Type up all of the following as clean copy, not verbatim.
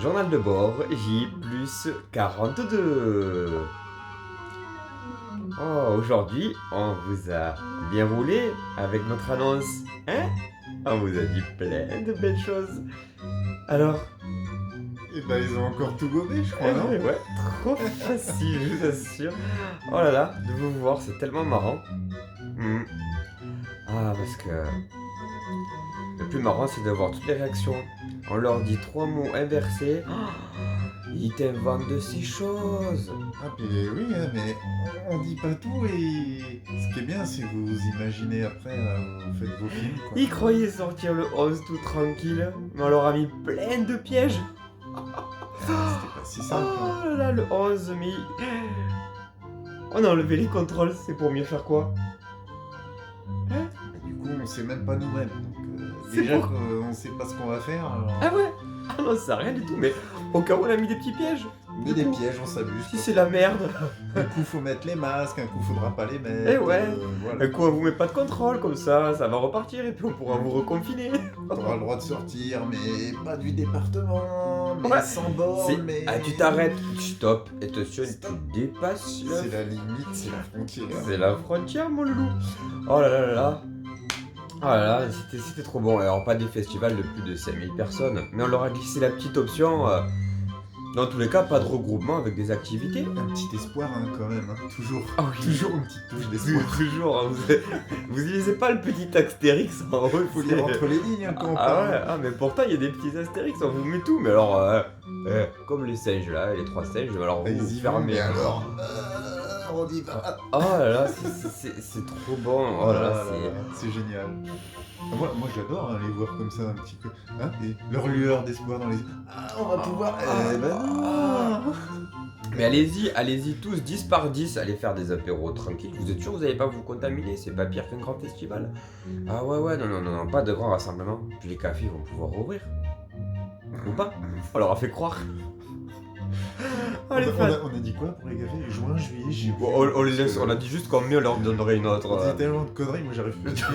Journal de bord, J plus 42. Oh, aujourd'hui, on vous a bien roulé avec notre annonce, hein? On vous a dit plein de belles choses. Alors, Et bah ils ont encore tout gobé, je crois, non? ouais, trop facile, je vous assure. Oh là là, de vous voir, c'est tellement marrant. Ah, parce que le plus marrant, c'est de voir toutes les réactions. On leur dit 3 mots inversés. Ils t'inventent de ces choses. Ah mais oui, hein, mais on dit pas tout et ce qui est bien, c'est que vous imaginez après, vous faites vos films, quoi. Ils croyaient sortir le 11 tout tranquille, mais on leur a mis plein de pièges. C'était pas si simple. Hein. Oh là là, le 11, mais... On a enlevé les contrôles, c'est pour mieux faire quoi? Hein? Du coup, on sait même pas nous-mêmes. Donc, C'est déjà pour- qu'on sait pas ce qu'on va faire, alors... Ah ouais? Ah non, ça rien du tout, mais au cas où on a mis des petits pièges. On met des pièges, on s'abuse. Si quoi. c'est la merde. Un coup, faut mettre les masques, un coup, faudra pas les mettre. Eh ouais. Voilà. Un coup, on vous met pas de contrôle, comme ça va repartir, et puis on pourra vous reconfiner. T'auras le droit de sortir, mais pas du département, mais Ouais. sans bol, mais... Ah, tu t'arrêtes, stop, attention, Stop. tu dépasses C'est la limite, c'est la frontière. C'est la frontière, mon loulou. Oh là là là là. Oh là là, c'était trop bon. Alors, pas des festivals de plus de 5000 personnes, mais on leur a glissé la petite option. Dans tous les cas, pas de regroupement avec des activités. Un petit espoir, hein, quand même. Hein. Toujours. Ah oui. Toujours une petite touche d'espoir. Toujours, hein, vous y lisez pas le petit Astérix en haut. Faut lire entre les lignes hein, quand on Ah parle. ouais, ah mais pourtant il y a des petits Astérix, on vous met tout, mais alors, comme les singes là, les 3 singes, alors Ils vous y vont, fermez. mais alors, on y va. Oh là là, c'est trop bon, oh là là, c'est génial. Moi j'adore hein, les voir comme ça un petit peu. Hein, et leur lueur d'espoir dans les yeux. Ah, on va pouvoir. Eh ben non. Mais allez-y tous, 10 par 10, allez faire des apéros tranquilles. Vous êtes sûr que vous n'allez pas vous contaminer, c'est pas pire qu'un grand festival. Ah ouais, non, pas de grand rassemblement. Puis les cafés vont pouvoir rouvrir. Ou pas? On leur a fait croire. On a dit quoi pour les cafés? Juin, juillet, juillet. On les laisse, on a dit juste qu'en mieux on leur donnerait une On autre. dit tellement de conneries, moi j'arrive plus à dire.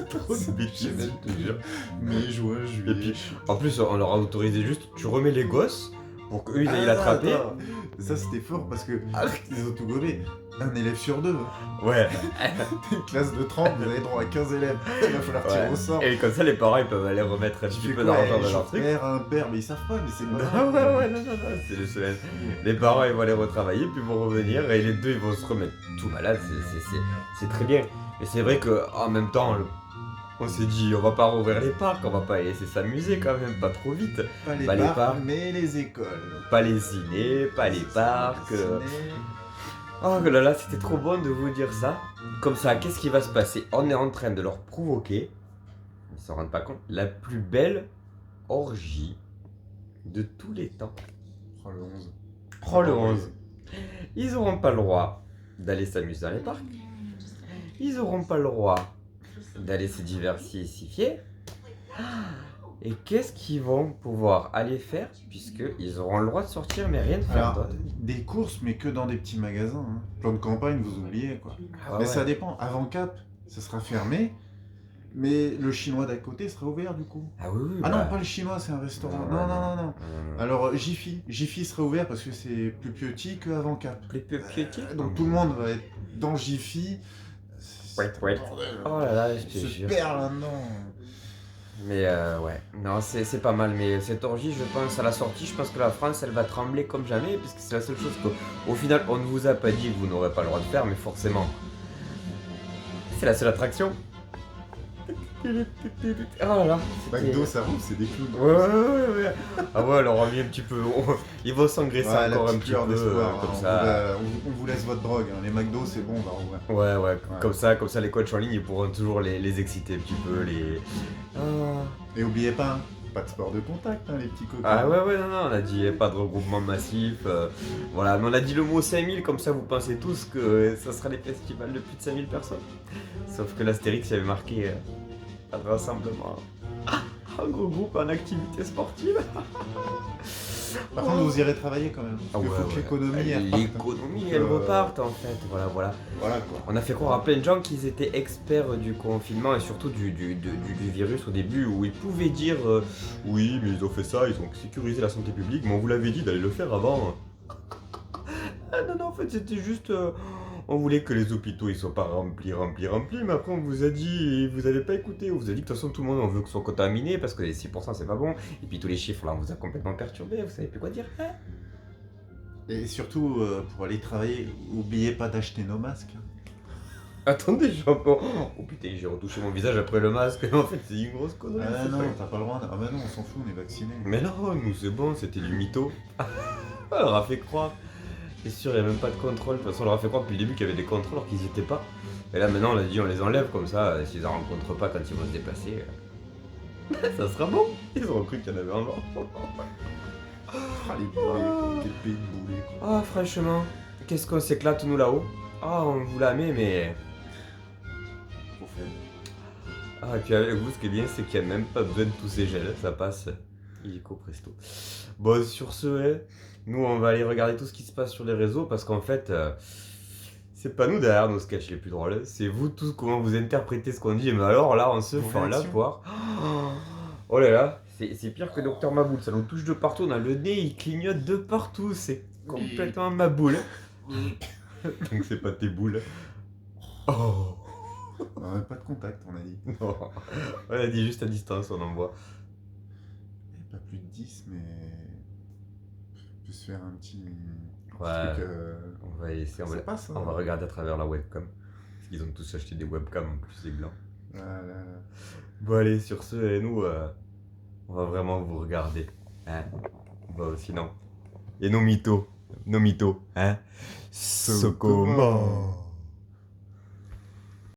Trop de bêtises, je te jure. Mai, juin, Et juillet. puis, en plus, on leur a autorisé juste, tu remets les gosses pour qu'eux ils aillent l'attraper. Attends. Ça c'était fort parce que ils ont tout gobé. Un élève sur deux. Ouais. Une classe de 30, vous avez droit à 15 élèves. Il va falloir tirer au sort. Et comme ça, les parents ils peuvent aller remettre un Tu petit fais peu quoi, d'argent dans leur truc. père, un père, mais ils savent pas, mais c'est pas Ah grave. ouais, non, c'est le soleil. Les parents ils vont aller retravailler, puis ils vont revenir, et les deux ils vont se remettre tout malades, c'est très bien. Mais c'est vrai qu'en même temps, on s'est dit, on va pas rouvrir les parcs, on va pas les laisser s'amuser quand même, pas trop vite. Pas les Pas les parcs, parcs. mais les écoles. Pas les ciné, pas les parcs. Ciné. Oh là là, c'était trop bon de vous dire ça. Comme ça, qu'est-ce qui va se passer? On est en train de leur provoquer, ils s'en rendent pas compte, la plus belle orgie de tous les temps. Oh le 11. Oh le 11. Ils auront pas le droit d'aller s'amuser dans les parcs. Ils auront pas le droit d'aller se diversifier. Et qu'est-ce qu'ils vont pouvoir aller faire puisqu'ils auront le droit de sortir mais rien de faire Alors, d'autre. des courses, mais que dans des petits magasins. Hein. Plan de campagne, vous oubliez quoi. Ah Mais ouais. ça dépend. Avant Cap, ça sera fermé. Mais le chinois d'à côté sera ouvert du coup. Ah oui, oui. Ah bah. non, pas le chinois, c'est un restaurant. Non, Non. Alors Jiffy sera ouvert parce que c'est plus petit qu'avant Cap. Les petits. Donc tout le monde va être dans Jiffy. Ouais. Oh là là, je te Se jure. perd là-dedans. Mais ouais, non, c'est pas mal. Mais cette orgie, je pense, à la sortie, je pense que la France, elle va trembler comme jamais, puisque c'est la seule chose qu'au final, on ne vous a pas dit que vous n'aurez pas le droit de faire, mais forcément, c'est la seule attraction. Oh là là, c'était- McDo, ça roule, c'est des clowns. Ouais. Ah ouais, alors on a mis un petit peu. Ils vont s'engraisser Ouais, la encore un petite petit lueur peu, d'espoir, comme hein, ça. on vous laisse votre drogue. Hein. Les McDo, c'est bon, on va rouvrir. Ouais, comme ça, les coachs en ligne, ils pourront toujours les exciter un petit peu, les. Ah. Et oubliez pas, hein, pas de sport de contact, hein, les petits copains. Ah ouais, non, on a dit pas de regroupement massif. Voilà, mais on a dit le mot 5000, comme ça vous pensez tous que ça sera des festivals de plus de 5000 personnes. Sauf que l'Astérix il avait marqué pas de rassemblement. Un gros groupe en activité sportive. Par contre, vous irez travailler quand même. Parce qu'il faut que l'économie elle reparte, hein. L'économie, elle reparte en fait. Voilà, voilà. Voilà quoi. On a fait croire à plein de gens qu'ils étaient experts du confinement et surtout du virus au début où ils pouvaient dire oui, mais ils ont fait ça, ils ont sécurisé la santé publique, mais on vous l'avait dit d'aller le faire avant. Ah non, non, en fait, c'était juste. On voulait que les hôpitaux ils soient pas remplis, mais après on vous a dit, et vous avez pas écouté, on vous a dit que de toute façon tout le monde on veut que soit contaminé parce que les 6% c'est pas bon, et puis tous les chiffres là on vous a complètement perturbé, vous savez plus quoi dire. Hein. Et surtout, pour aller travailler, oubliez pas d'acheter nos masques. Attendez, j'ai encore. Oh putain, j'ai retouché mon visage après le masque, en fait c'est une grosse connerie. Ah c'est non, pas- t'as pas le droit. Ah bah non, on s'en fout, on est vaccinés. Mais non, nous c'est bon, c'était du mytho. On leur a fait croire. C'est sûr, il n'y a même pas de contrôle. De toute façon, on leur a fait croire depuis le début qu'il y avait des contrôles alors qu'ils n'y étaient pas. Et là, maintenant, on a dit on les enlève comme ça. S'ils en rencontrent pas quand ils vont se déplacer, ça sera bon. Ils auront cru qu'il y en avait un mort. Ah les boulets, quel pays de boulets quoi. Ah, franchement, qu'est-ce qu'on s'éclate nous là-haut. Ah, on vous la met, mais. Trop faible. Ah, et puis avec vous, ce qui est bien, c'est qu'il n'y a même pas besoin de tous ces gels. Ça passe illico presto. Bon, sur ce, nous, on va aller regarder tout ce qui se passe sur les réseaux parce qu'en fait. C'est pas nous derrière nos sketchs les plus drôles, c'est vous tous comment vous interprétez ce qu'on dit. Mais alors là, on se Vos fait la réactions. poire. Oh là là, c'est pire que Docteur Maboule, ça nous touche de partout. On a le nez, il clignote de partout, c'est complètement Maboule. Donc c'est pas tes boules. Oh On n'a pas de contact, on a dit. non, on a dit juste à distance, on envoie. Pas plus de 10, mais. On peut se faire un petit. Ouais, Truc, on va essayer, ça passe, hein. on va regarder à travers la webcam. Parce qu'ils ont tous acheté des webcams en plus, c'est blanc. Voilà. Bon allez, sur ce, et nous, on va vraiment vous regarder. Hein bon, sinon. Et nos mythos, hein. So comment